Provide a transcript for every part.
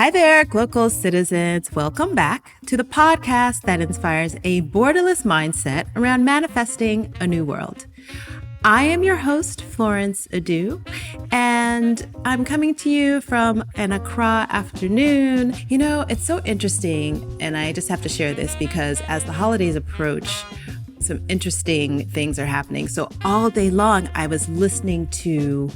Hi there, Glocal citizens. Welcome back to the podcast that inspires a borderless mindset around manifesting a new world. I am your host, Florence Adu, and I'm coming to you from an Accra afternoon. You know, it's so interesting, and I just have to share this because as the holidays approach, some interesting things are happening. So all day long, I was listening to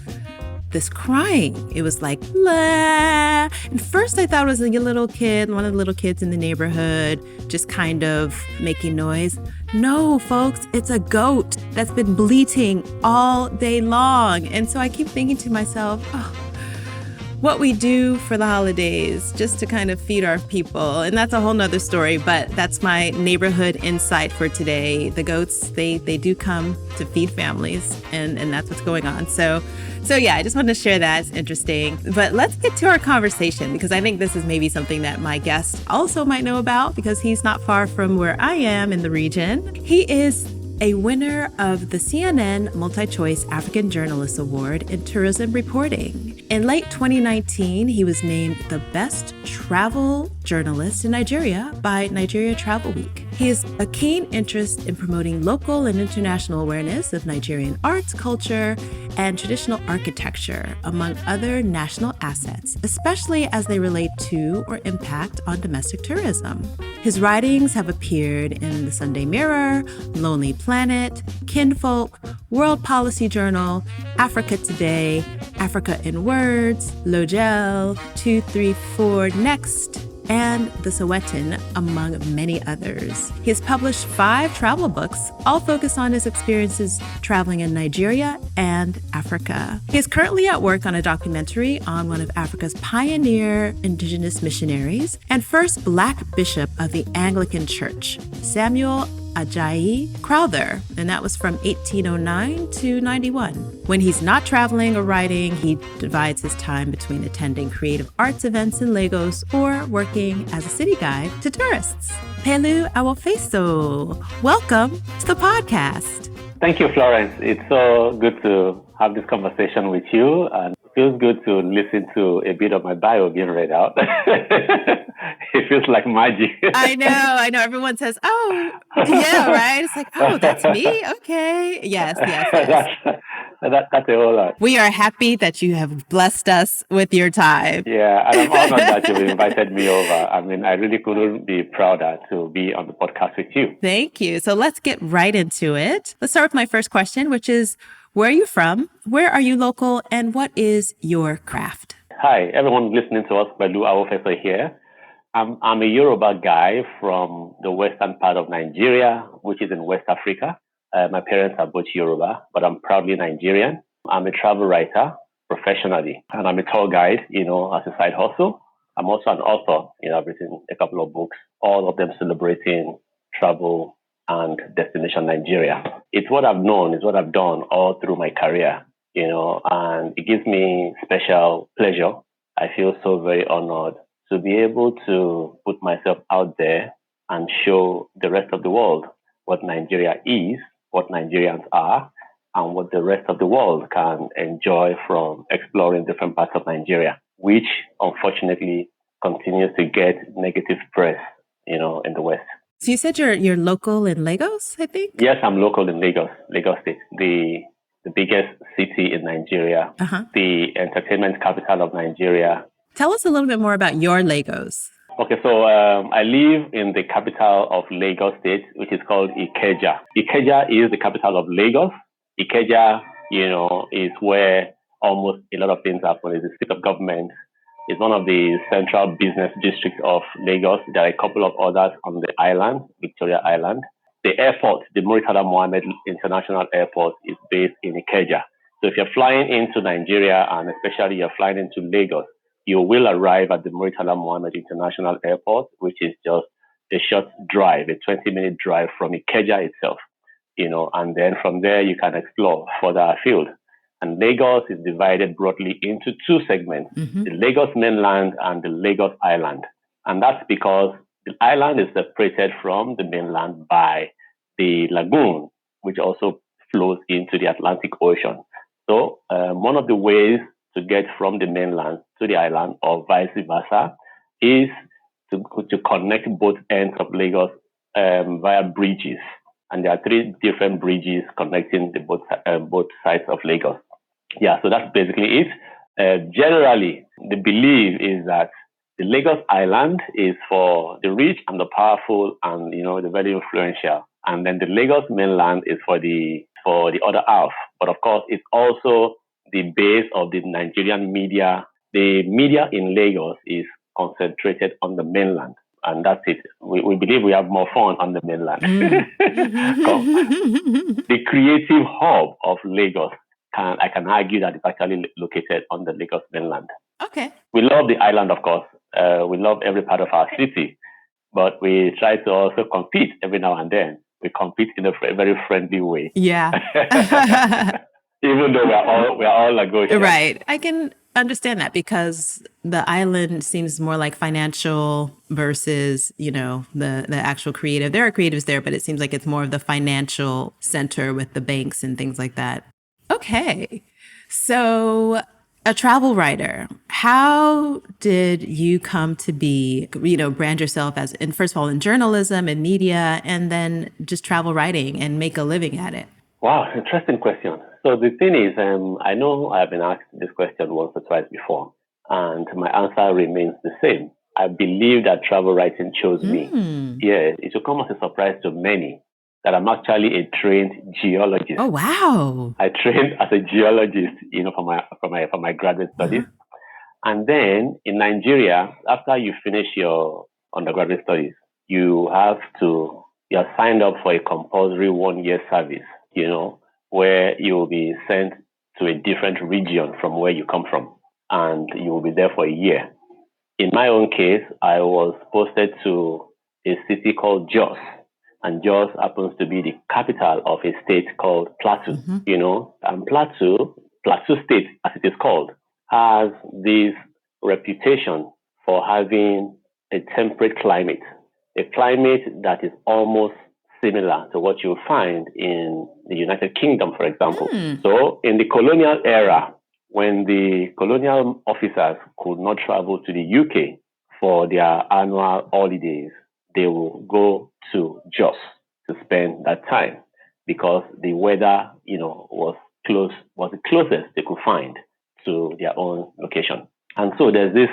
this crying. It was like, la. And first I thought it was a little kid, one of the little kids in the neighborhood, just kind of making noise. No, folks, it's a goat that's been bleating all day long. And so I keep thinking to myself, what we do for the holidays just to kind of feed our people. And that's a whole nother story, but that's my neighborhood insight for today. The goats, they do come to feed families, and that's what's going on. So yeah, I just wanted to share that. It's interesting. But let's get to our conversation, because I think this is maybe something that my guest also might know about, because he's not far from where I am in the region. He is a winner of the CNN Multichoice African Journalists Award in tourism reporting. In late 2019, he was named the best travel journalist in Nigeria by Nigeria Travel Week. He has a keen interest in promoting local and international awareness of Nigerian arts, culture, and traditional architecture, among other national assets, especially as they relate to or impact on domestic tourism. His writings have appeared in the Sunday Mirror, Lonely Planet, Kinfolk, World Policy Journal, Africa Today, Africa in Words, LOJEL, 234 Next, and the Sowetan, among many others. He has published 5 travel books, all focused on his experiences traveling in Nigeria and Africa. He is currently at work on a documentary on one of Africa's pioneer indigenous missionaries and first Black bishop of the Anglican Church, Samuel Ajayi Crowther, and that was from 1809 to 91. When he's not traveling or writing, he divides his time between attending creative arts events in Lagos or working as a city guide to tourists. Pelu Awofeso, welcome to the podcast. Thank you, Florence. It's so good to have this conversation with you, and it feels good to listen to a bit of my bio being read out. It feels like magic. I know. Everyone says, oh, yeah, right? It's like, oh, that's me? Okay. Yes. That's a whole lot. We are happy that you have blessed us with your time. Yeah, and I'm honored that you've invited me over. I mean, I really couldn't be prouder to be on the podcast with you. Thank you. So let's get right into it. Let's start with my first question, which is, where are you from? Where are you local? And what is your craft? Hi, everyone listening to us. Pelu Awofeso here. I'm a Yoruba guy from the western part of Nigeria, which is in West Africa. My parents are both Yoruba, but I'm proudly Nigerian. I'm a travel writer professionally, and I'm a tour guide, as a side hustle. I'm also an author. I've written a couple of books, all of them celebrating travel and destination Nigeria. It's what I've known, it's what I've done all through my career, and it gives me special pleasure. I feel so very honored to be able to put myself out there and show the rest of the world what Nigeria is, what Nigerians are, and what the rest of the world can enjoy from exploring different parts of Nigeria, which unfortunately continues to get negative press, in the West. So you said you're local in Lagos, I think? Yes, I'm local in Lagos State, the biggest city in Nigeria, the entertainment capital of Nigeria. Tell us a little bit more about your Lagos. Okay, so I live in the capital of Lagos State, which is called Ikeja. Ikeja is the capital of Lagos. Ikeja, is where almost a lot of things happen. It's the seat of government. It's one of the central business districts of Lagos. There are a couple of others on the island, Victoria Island. The airport, the Murtala Mohammed International Airport, is based in Ikeja. So if you're flying into Nigeria, and especially you're flying into Lagos, you will arrive at the Murtala Mohammed International Airport, which is just a short drive, a 20-minute drive from Ikeja itself, and then from there you can explore further afield. And Lagos is divided broadly into 2 segments, the Lagos mainland and the Lagos Island. And that's because the island is separated from the mainland by the lagoon, which also flows into the Atlantic Ocean. So one of the ways to get from the mainland to the island, or vice versa, is to connect both ends of Lagos via bridges. And there are 3 different bridges connecting the both sides of Lagos. Yeah, so that's basically it. Generally, the belief is that the Lagos Island is for the rich and the powerful and, the very influential. And then the Lagos mainland is for the other half. But of course, it's also the base of the Nigerian media. The media in Lagos is concentrated on the mainland. And that's it. We believe we have more fun on the mainland. The creative hub of Lagos, I can argue that it's actually located on the Lagos mainland. Okay. We love the island, of course. We love every part of our city, but we try to also compete every now and then. We compete in a very friendly way. Yeah. Even though we're all Lagosians. Right. I can understand that because the island seems more like financial versus, the actual creative. There are creatives there, but it seems like it's more of the financial center with the banks and things like that. Okay. So a travel writer, how did you come to be, brand yourself as, and first of all, in journalism and media, and then just travel writing and make a living at it? Wow, interesting question. So the thing is, I know I've been asked this question once or twice before, and my answer remains the same. I believe that travel writing chose me. Yeah, it will come as a surprise to many that I'm actually a trained geologist. Oh, wow. I trained as a geologist, for my graduate studies. And then in Nigeria, after you finish your undergraduate studies, you're signed up for a compulsory 1-year service, where you will be sent to a different region from where you come from, and you will be there for a year. In my own case, I was posted to a city called Jos, and Jos happens to be the capital of a state called Plateau, and Plateau State, as it is called, has this reputation for having a temperate climate, a climate that is almost similar to what you'll find in the United Kingdom, for example. So in the colonial era, when the colonial officers could not travel to the UK for their annual holidays, they will go to Jos to spend that time because the weather, was the closest they could find to their own location. And so there's this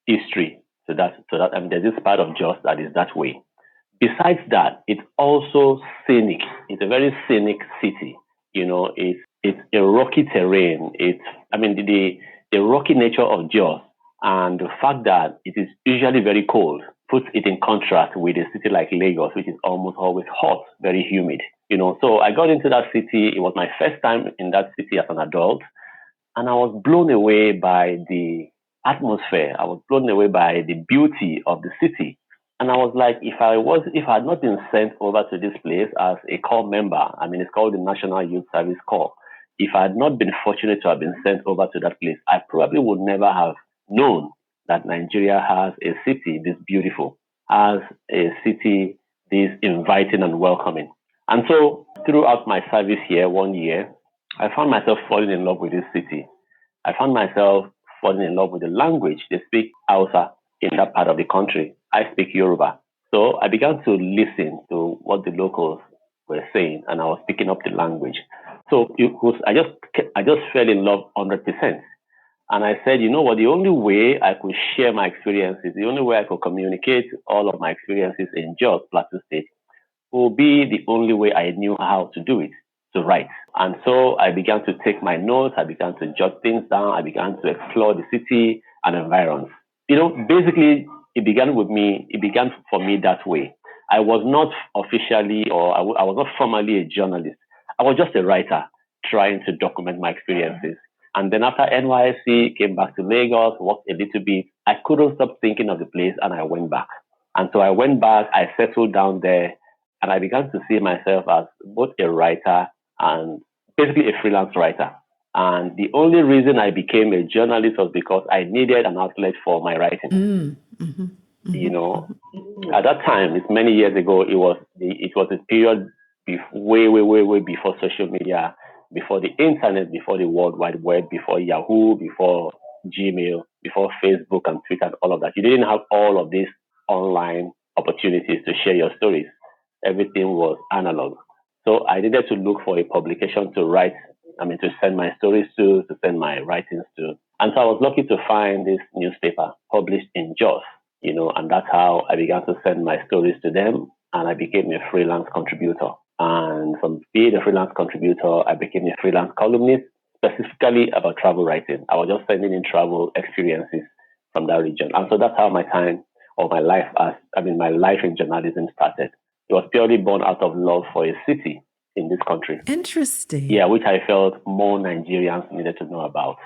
history to that. There's this part of Jos that is that way. Besides that, it's also scenic. It's a very scenic city. It's a rocky terrain. The rocky nature of Jos and the fact that it is usually very cold puts it in contrast with a city like Lagos, which is almost always hot, very humid. So I got into that city. It was my first time in that city as an adult, and I was blown away by the atmosphere. I was blown away by the beauty of the city. And I was like, if I had not been sent over to this place as a corps member, it's called the National Youth Service Corps. If I had not been fortunate to have been sent over to that place, I probably would never have known that Nigeria has a city this beautiful, has a city this inviting and welcoming. And so throughout my service here, 1 year, I found myself falling in love with this city. I found myself falling in love with the language. They speak Hausa in that part of the country. I speak Yoruba. So I began to listen to what the locals were saying, and I was picking up the language. So I just fell in love 100%. And I said, you know what, the only way I could share my experiences, the only way I could communicate all of my experiences in Jos, Plateau State, will be the only way I knew how to do it, to write. And so I began to take my notes, I began to jot things down, I began to explore the city and environs. Basically, it began for me that way. I was not officially, or I was not formally a journalist. I was just a writer trying to document my experiences. And then after NYSC, came back to Lagos, worked a little bit. I couldn't stop thinking of the place, and I went back. And so I went back, I settled down there, and I began to see myself as both a writer and basically a freelance writer. And the only reason I became a journalist was because I needed an outlet for my writing. At that time, it's many years ago, it was a period way before social media, before the internet, before the World Wide Web, before Yahoo, before Gmail, before Facebook and Twitter and all of that. You didn't have all of these online opportunities to share your stories. Everything was analog. So I needed to look for a publication to send my stories to send my writings to. And so I was lucky to find this newspaper published in Jos, and that's how I began to send my stories to them, and I became a freelance contributor. And from being a freelance contributor, I became a freelance columnist, specifically about travel writing. I was just sending in travel experiences from that region. And so that's how my life in journalism started. It was purely born out of love for a city in this country. Interesting. Yeah, which I felt more Nigerians needed to know about.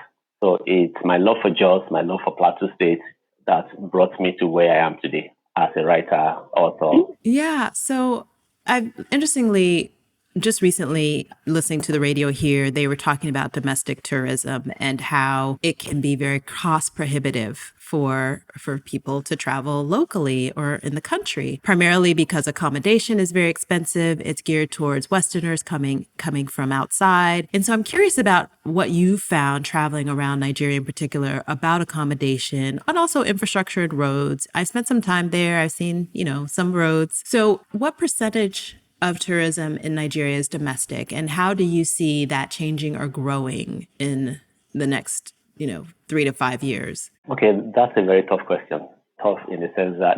So it's my love for Jos, my love for Plateau State that brought me to where I am today as a writer, author. Yeah. So I've interestingly just recently listening to the radio here, they were talking about domestic tourism and how it can be very cost prohibitive for people to travel locally or in the country, primarily because accommodation is very expensive. It's geared towards Westerners coming from outside. And so I'm curious about what you found traveling around Nigeria in particular about accommodation and also infrastructure and roads. I spent some time there. I've seen, some roads. So what percentage of tourism in Nigeria is domestic, and how do you see that changing or growing in the next, 3 to 5 years? Okay, that's a very tough question. Tough in the sense that,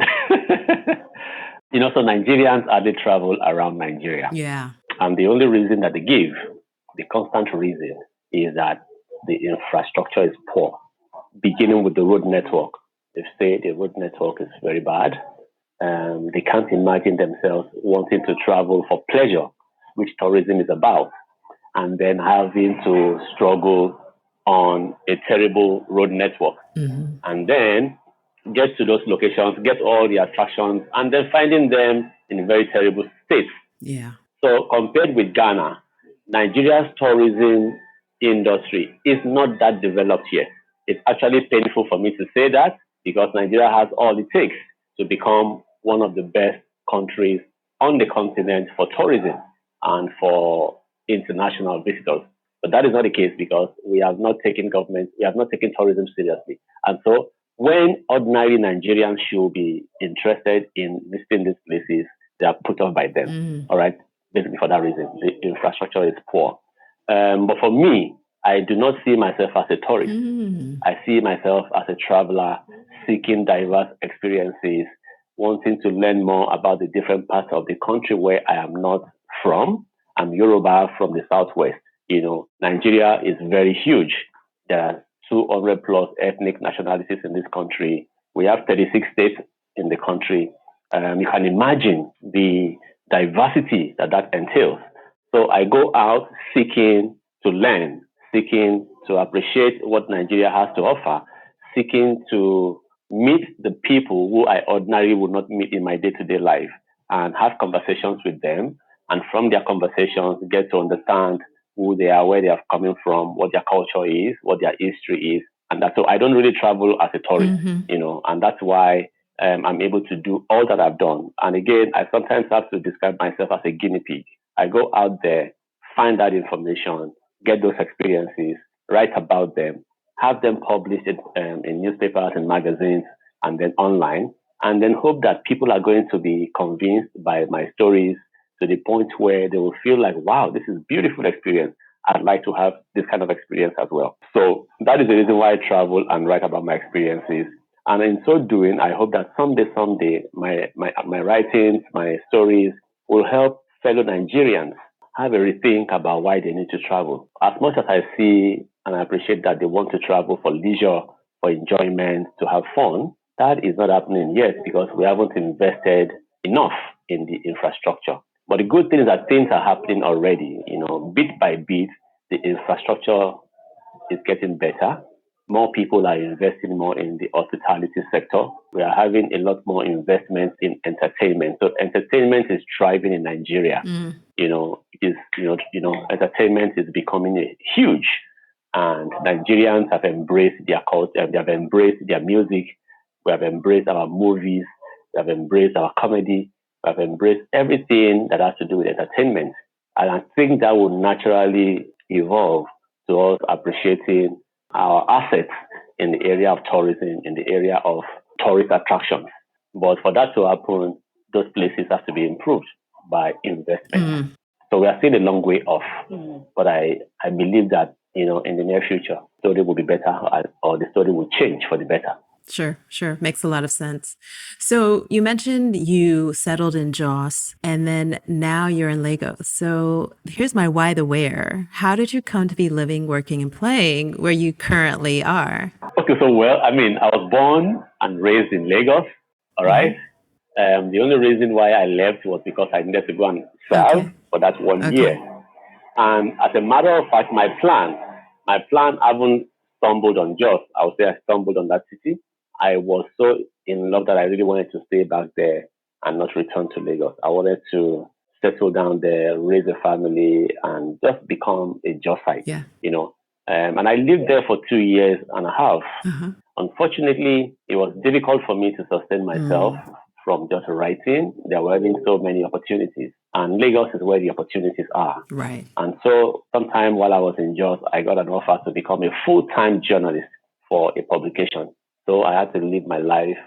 so Nigerians hardly travel around Nigeria. Yeah. And the only reason that they give, the constant reason, is that the infrastructure is poor, beginning with the road network. They say the road network is very bad. They can't imagine themselves wanting to travel for pleasure, which tourism is about, and then having to struggle on a terrible road network. Mm-hmm. And then get to those locations, get all the attractions, and then finding them in very terrible states. Yeah. So compared with Ghana, Nigeria's tourism industry is not that developed yet. It's actually painful for me to say that because Nigeria has all it takes to become one of the best countries on the continent for tourism and for international visitors. But that is not the case because we have not taken tourism seriously. And so when ordinary Nigerians should be interested in visiting these places, they are put off by them. All right. Basically for that reason, the infrastructure is poor. But for me, I do not see myself as a tourist. I see myself as a traveler seeking diverse experiences, wanting to learn more about the different parts of the country where I am not from. I'm Yoruba from the Southwest. Nigeria is very huge. There are 200 plus ethnic nationalities in this country. We have 36 states in the country. You can imagine the diversity that entails. So I go out seeking to learn, seeking to appreciate what Nigeria has to offer, seeking to meet the people who I ordinarily would not meet in my day-to-day life and have conversations with them. And from their conversations, get to understand who they are, where they are coming from, what their culture is, what their history is. And so I don't really travel as a tourist, and that's why I'm able to do all that I've done. And again, I sometimes have to describe myself as a guinea pig. I go out there, find that information, get those experiences, write about them, have them published in newspapers and magazines, and then online, and then hope that people are going to be convinced by my stories to the point where they will feel like, wow, this is a beautiful experience. I'd like to have this kind of experience as well. So that is the reason why I travel and write about my experiences. And in so doing, I hope that someday, my writings, my stories will help fellow Nigerians have a rethink about why they need to travel. As much as I see and I appreciate that they want to travel for leisure, for enjoyment, to have fun, that is not happening yet because we haven't invested enough in the infrastructure. But the good thing is that things are happening already. Bit by bit, the infrastructure is getting better. More people are investing more in the hospitality sector. We are having a lot more investment in entertainment. So entertainment is thriving in Nigeria. Entertainment is becoming huge, and Nigerians have embraced their culture. They have embraced their music. We have embraced our movies. We have embraced our comedy. We have embraced everything that has to do with entertainment. And I think that will naturally evolve to us appreciating our assets in the area of tourism, in the area of tourist attractions. But for that to happen, those places have to be improved by investment. So we are still a long way off. But I believe that, in the near future, the story will be better, or the story will change for the better. Sure. Makes a lot of sense. So you mentioned you settled in Jos and then now you're in Lagos. So here's my why the where. How did you come to be living, working, and playing where you currently are? Okay, so I was born and raised in Lagos, all right? The only reason why I left was because I needed to go and serve for that 1 year. And as a matter of fact, my plan, haven't stumbled on Jos. I would say I stumbled on that city. I was so in love that I really wanted to stay back there and not return to Lagos. I wanted to settle down there, raise a family, and just become a Josite, And I lived there for 2 years and a half. Unfortunately, it was difficult for me to sustain myself from just writing. There weren't so many opportunities. And Lagos is where the opportunities are. Right. And so sometime while I was in Jos, I got an offer to become a full-time journalist for a publication. So I had to live my life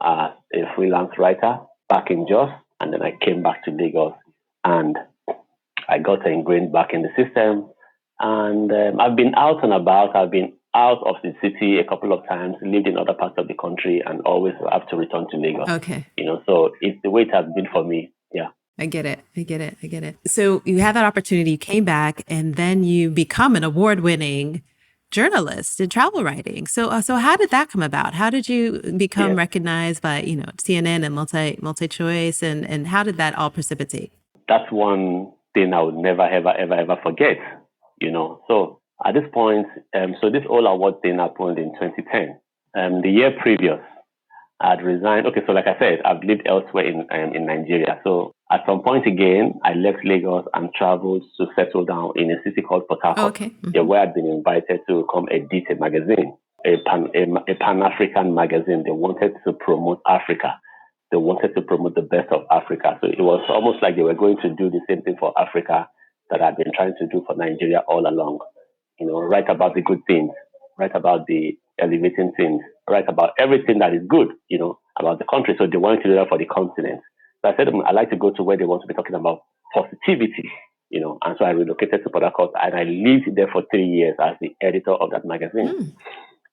as a freelance writer back in Jos. And then I came back to Lagos and I got ingrained back in the system. And I've been out and about. I've been out of the city a couple of times, lived in other parts of the country, and always have to return to Lagos. Okay. So it's the way it has been for me. Yeah. I get it. So you had that opportunity, you came back, and then you become an award-winning journalist in travel writing. So how did that come about? How did you become recognized by, CNN and Multichoice, and how did that all precipitate? That's one thing I would never, ever forget, So at this point, so this all award thing happened in 2010. The year previous, I had resigned. Okay, so like I said, I've lived elsewhere in Nigeria. So at some point again, I left Lagos and traveled to settle down in a city called Port Harcourt, where I'd been invited to come edit a magazine, a Pan-African magazine. They wanted to promote Africa. They wanted to promote the best of Africa. So it was almost like they were going to do the same thing for Africa that I'd been trying to do for Nigeria all along. Write about the good things, write about the elevating things, write about everything that is good, about the country. So they wanted to do that for the continent. So I said, I like to go to where they want to be talking about positivity, and so I relocated to Port Harcourt and I lived there for 3 years as the editor of that magazine.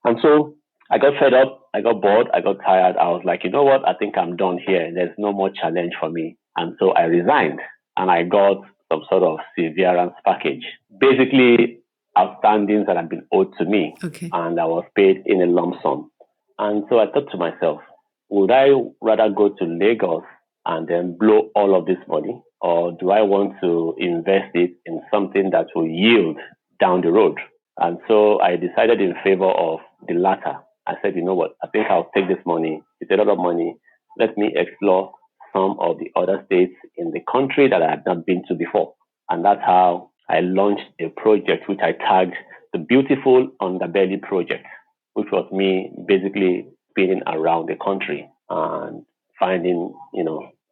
And so I got fed up, I got bored, I got tired. I was like, you know what? I think I'm done here. There's no more challenge for me. And so I resigned and I got some sort of severance package. Basically, outstandings that had been owed to me. And I was paid in a lump sum. And so I thought to myself, would I rather go to Lagos and then blow all of this money? Or do I want to invest it in something that will yield down the road? And so I decided in favor of the latter. I said, you know what, I think I'll take this money. It's a lot of money. Let me explore some of the other states in the country that I had not been to before. And that's how I launched a project which I tagged the Beautiful Underbelly Project, which was me basically spinning around the country and finding,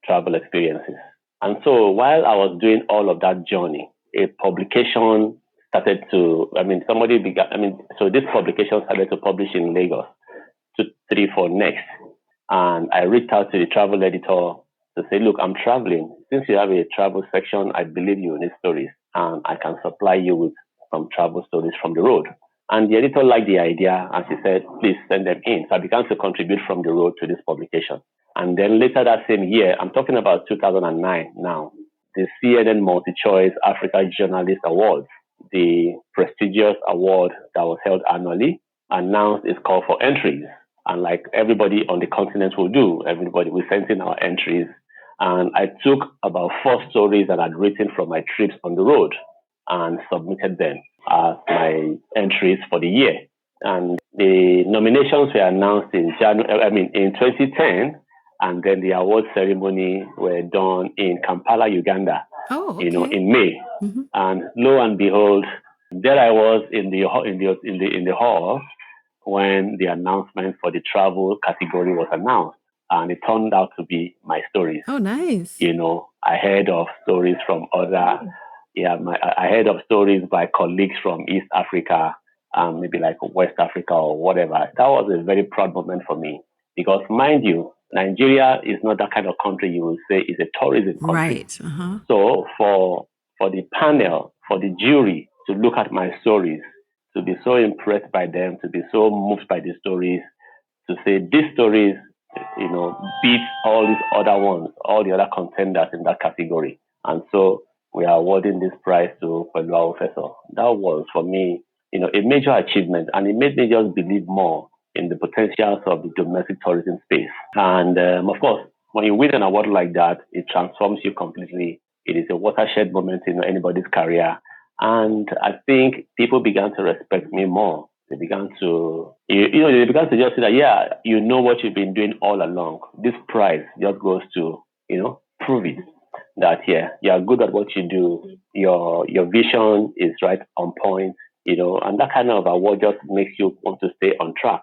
travel experiences. And so while I was doing all of that journey, a publication started to, so this publication started to publish in Lagos, 234 Next. And I reached out to the travel editor to say, look, I'm traveling. Since you have a travel section, I believe you need stories. And I can supply you with some travel stories from the road. And the editor liked the idea, and she said, please send them in. So I began to contribute from the road to this publication. And then later that same year, I'm talking about 2009 now, the CNN Multichoice African Journalists Awards, the prestigious award that was held annually, announced its call for entries. And like everybody on the continent will do, we sent in our entries. And I took about 4 stories that I'd written from my trips on the road and submitted them as my entries for the year. And the nominations were announced in 2010, and then the award ceremony were done in Kampala, Uganda, in May. And lo and behold, there I was in the hall when the announcement for the travel category was announced. And it turned out to be my stories. Oh, nice. I heard of stories from I heard of stories by colleagues from East Africa. maybe like West Africa or whatever. That was a very proud moment for me because, mind you, Nigeria is not that kind of country you will say is a tourism country. Right. Uh-huh. So for the panel, for the jury to look at my stories, to be so impressed by them, to be so moved by the stories, to say these stories, beat all these other ones, all the other contenders in that category. And so we are awarding this prize to Pelu Awofeso. That was for me, a major achievement, and it made me just believe more in the potentials of the domestic tourism space. And of course, when you win an award like that, it transforms you completely. It is a watershed moment in anybody's career. And I think people began to respect me more. They began to, they began to just say that, yeah, you know what you've been doing all along. This prize just goes to, prove it that, yeah, you're good at what you do. Your vision is right on point, and that kind of award just makes you want to stay on track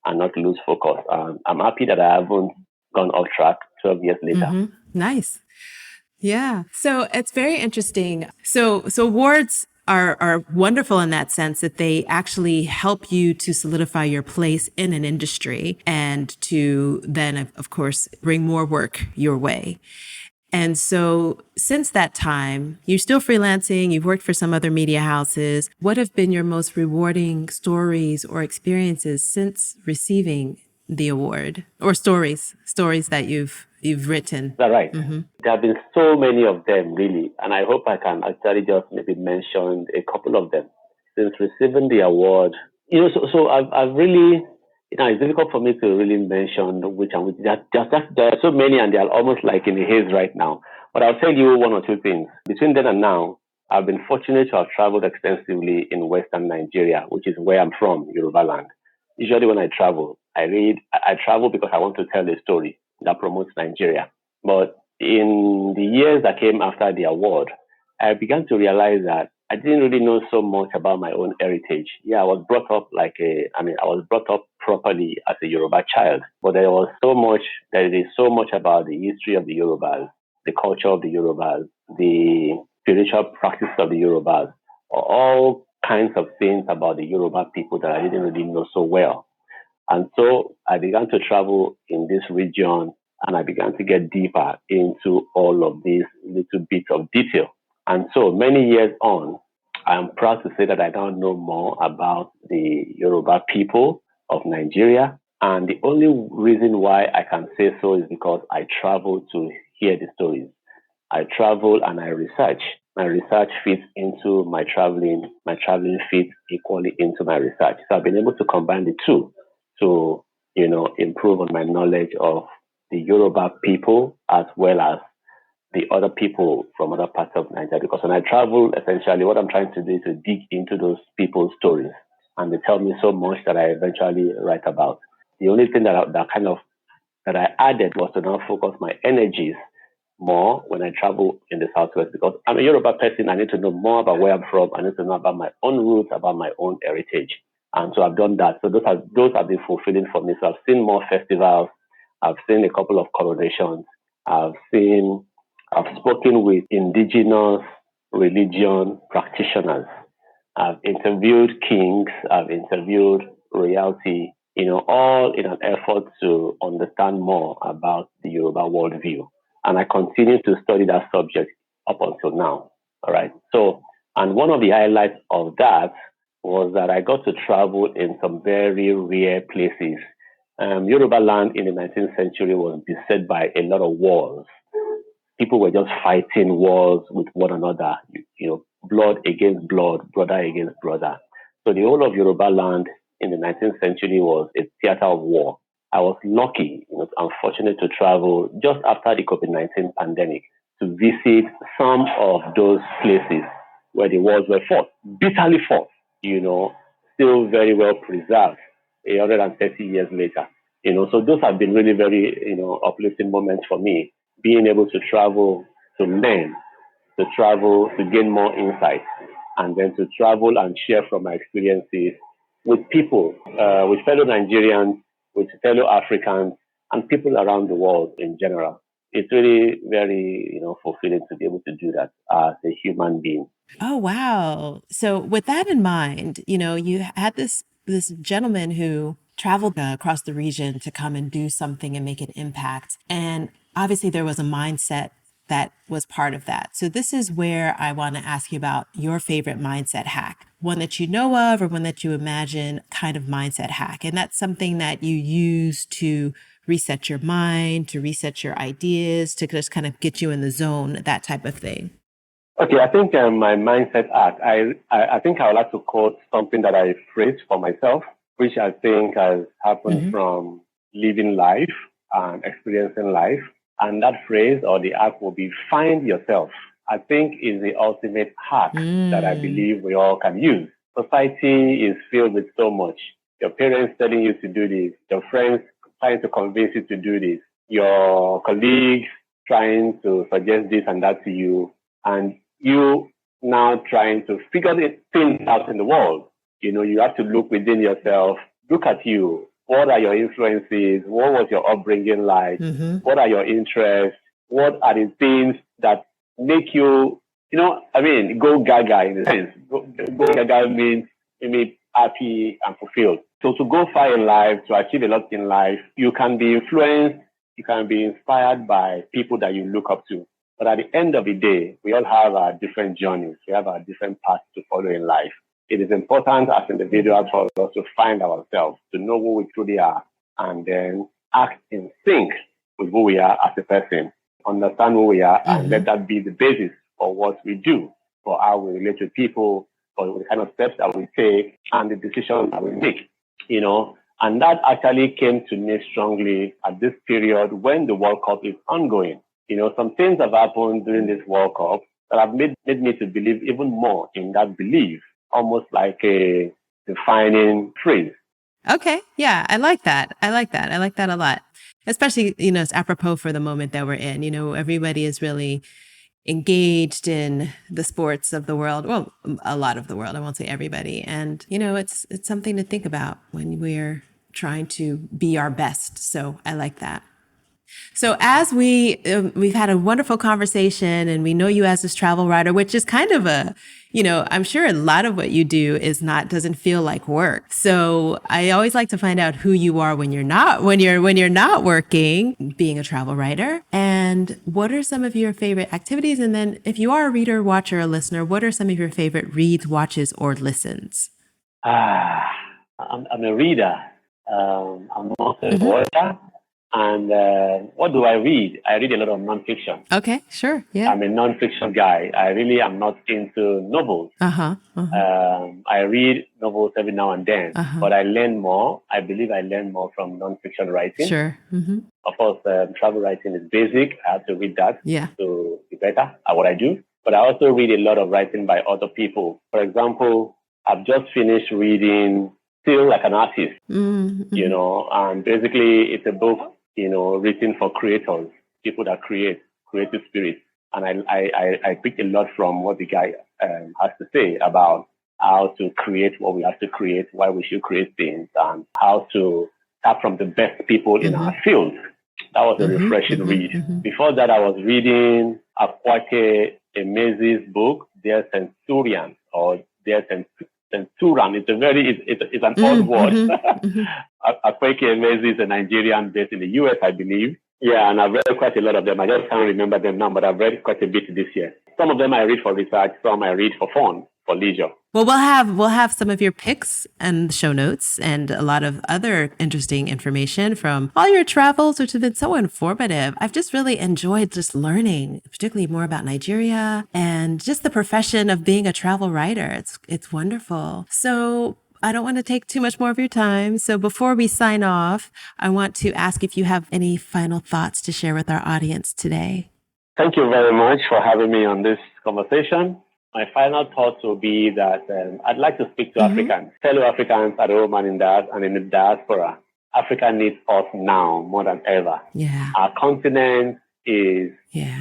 and not lose focus. I'm happy that I haven't gone off track 12 years later. Mm-hmm. Nice. Yeah. So it's very interesting. So awards are wonderful in that sense that they actually help you to solidify your place in an industry and to then, of course, bring more work your way. And so since that time, you're still freelancing, you've worked for some other media houses. What have been your most rewarding stories or experiences since receiving the award, or stories that you've written? Is that right? Mm-hmm. There have been so many of them, really. And I hope I can actually just maybe mention a couple of them. Since receiving the award, so I've really, it's difficult for me to really mention which and which. There are so many and they're almost like in a haze right now. But I'll tell you one or two things. Between then and now, I've been fortunate to have traveled extensively in Western Nigeria, which is where I'm from, Yoruba land. Usually when I travel, I travel because I want to tell a story that promotes Nigeria. But in the years that came after the award, I began to realize that I didn't really know so much about my own heritage. Yeah, I was brought up I was brought up properly as a Yoruba child, but there is so much about the history of the Yorubas, the culture of the Yorubas, the spiritual practices of the Yorubas, all kinds of things about the Yoruba people that I didn't really know so well. And so I began to travel in this region and I began to get deeper into all of these little bits of detail. And so many years on, I'm proud to say that I now know more about the Yoruba people of Nigeria. And the only reason why I can say so is because I travel to hear the stories. I travel and I research. My research fits into my traveling. My traveling fits equally into my research. So I've been able to combine the two to, improve on my knowledge of the Yoruba people as well as the other people from other parts of Nigeria. Because when I travel, essentially what I'm trying to do is to dig into those people's stories. And they tell me so much that I eventually write about. The only thing that I added was to now focus my energies more when I travel in the Southwest, because I'm a Yoruba person. I need to know more about where I'm from. I need to know about my own roots, about my own heritage. And so I've done that. So those have been fulfilling for me. So I've seen more festivals. I've seen a couple of coronations. I've spoken with indigenous religion practitioners. I've interviewed kings. I've interviewed royalty, all in an effort to understand more about the Yoruba worldview. And I continue to study that subject up until now. All right. So, and one of the highlights of that was that I got to travel in some very rare places. Yoruba land in the 19th century was beset by a lot of wars. People were just fighting wars with one another, blood against blood, brother against brother. So the whole of Yoruba land in the 19th century was a theater of war. I was lucky, unfortunate to travel just after the COVID-19 pandemic to visit some of those places where the wars were fought, bitterly fought, still very well preserved 130 years later. So those have been really very, uplifting moments for me, being able to travel, to learn, to travel, to gain more insight, and then to travel and share from my experiences with people, with fellow Nigerians, with fellow Africans, and people around the world in general. it's really very, fulfilling to be able to do that as a human being. Oh, wow. So with that in mind, you had this gentleman who traveled across the region to come and do something and make an impact. And obviously there was a mindset that was part of that. So this is where I want to ask you about your favorite mindset hack, one that you know of or one that you imagine kind of mindset hack. And that's something that you use to reset your mind, to reset your ideas, to just kind of get you in the zone, that type of thing. Okay, I think my mindset hack, I think I would like to quote something that I phrased for myself, which I think has happened from living life and experiencing life. And that phrase or the hack will be find yourself. I think is the ultimate hack that I believe we all can use. Society is filled with so much. Your parents telling you to do this, your friends trying to convince you to do this, your colleagues trying to suggest this and that to you, and you now trying to figure things out in the world. You have to look within yourself, look at you. What are your influences? What was your upbringing like? What are your interests? What are the things that make you, go gaga in a sense. Go gaga means happy and fulfilled. So to go far in life, to achieve a lot in life, you can be influenced, you can be inspired by people that you look up to. But at the end of the day, we all have our different journeys. We have our different paths to follow in life. It is important as individuals for us to find ourselves, to know who we truly are, and then act in sync with who we are as a person, understand who we are, and let that be the basis for what we do, for how we relate to people, for the kind of steps that we take, and the decisions that we make, And that actually came to me strongly at this period when the World Cup is ongoing. Some things have happened during this World Cup that have made me to believe even more in that belief, almost like a defining phrase. Okay. Yeah, I like that. I like that a lot. Especially, it's apropos for the moment that we're in. Everybody is really engaged in the sports of the world. Well, a lot of the world. I won't say everybody. And, it's something to think about when we're trying to be our best. So I like that. So as we've had a wonderful conversation and we know you as this travel writer, which is kind of I'm sure a lot of what you do doesn't feel like work. So I always like to find out who you are when you're not working, being a travel writer. And what are some of your favorite activities? And then if you are a reader, watcher, or listener, what are some of your favorite reads, watches, or listens? I'm a reader. I'm also a watcher. And what do I read? I read a lot of nonfiction. Okay, sure. Yeah. I'm a nonfiction guy. I really am not into novels. I read novels every now and then, but I learn more. I believe I learn more from nonfiction writing. Sure. Of course, travel writing is basic. I have to read that to be better at what I do. But I also read a lot of writing by other people. For example, I've just finished reading Still Like an Artist, and basically it's a book written for creators, people that create, creative spirits. And I picked a lot from what the guy has to say about how to create what we have to create, why we should create things, and how to tap from the best people in our field. That was a refreshing read. Before that, I was reading Akwake Emezi's book, Dear Centurion, or Dear Centurion. It's an odd word. Akwake Emezi is a Nigerian based in the US, I believe. Yeah, and I've read quite a lot of them. I just can't remember them now, but I've read quite a bit this year. Some of them I read for research, some I read for fun, for leisure. Well, we'll have some of your picks and show notes and a lot of other interesting information from all your travels, which have been so informative. I've just really enjoyed just learning, particularly more about Nigeria and just the profession of being a travel writer. It's wonderful. So I don't want to take too much more of your time. So before we sign off, I want to ask if you have any final thoughts to share with our audience today. Thank you very much for having me on this conversation. My final thoughts will be that I'd like to speak to Africans, fellow Africans at home and in the diaspora. Africa needs us now more than ever. Yeah. Our continent is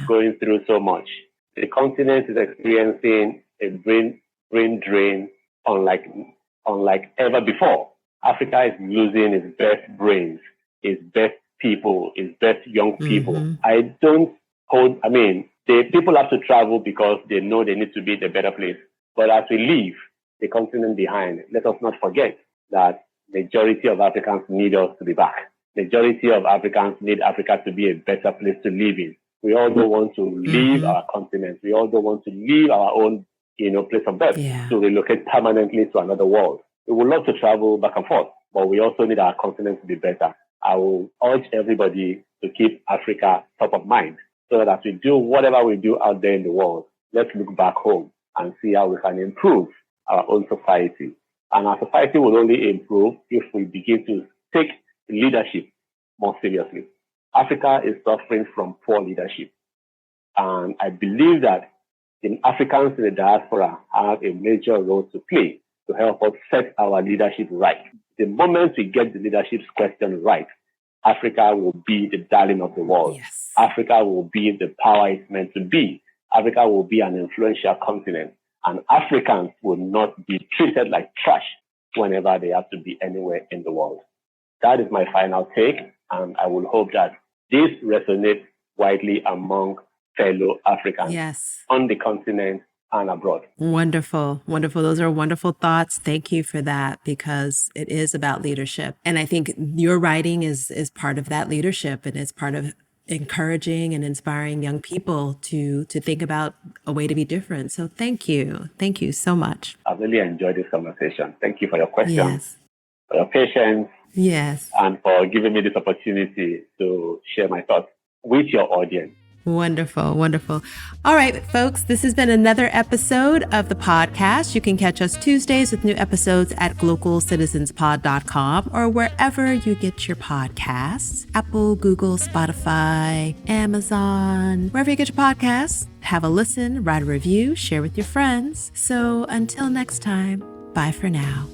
going through so much. The continent is experiencing a brain drain unlike ever before. Africa is losing its best brains, its best people, is best young people. I don't hold, the people have to travel because they know they need to be in a better place. But as we leave the continent behind, let us not forget that majority of Africans need us to be back. Majority of Africans need Africa to be a better place to live in. We all don't want to leave our continent. We all don't want to leave our own, place of birth to relocate permanently to another world. We would love to travel back and forth, but we also need our continent to be better. I will urge everybody to keep Africa top of mind so that as we do whatever we do out there in the world, let's look back home and see how we can improve our own society. And our society will only improve if we begin to take leadership more seriously. Africa is suffering from poor leadership. And I believe that the Africans in the diaspora have a major role to play to help us set our leadership right. The moment we get the leadership question right, Africa will be the darling of the world. Yes. Africa will be the power it's meant to be. Africa will be an influential continent. And Africans will not be treated like trash whenever they have to be anywhere in the world. That is my final take, and I will hope that this resonates widely among fellow Africans on the continent and abroad. Wonderful. Wonderful. Those are wonderful thoughts. Thank you for that, because it is about leadership. And I think your writing is part of that leadership, and it's part of encouraging and inspiring young people to think about a way to be different. So thank you. Thank you so much. I really enjoyed this conversation. Thank you for your questions, for your patience, and for giving me this opportunity to share my thoughts with your audience. Wonderful, wonderful. All right, folks, this has been another episode of the podcast. You can catch us Tuesdays with new episodes at glocalcitizenspod.com or wherever you get your podcasts. Apple, Google, Spotify, Amazon, wherever you get your podcasts. Have a listen, write a review, share with your friends. So until next time, bye for now.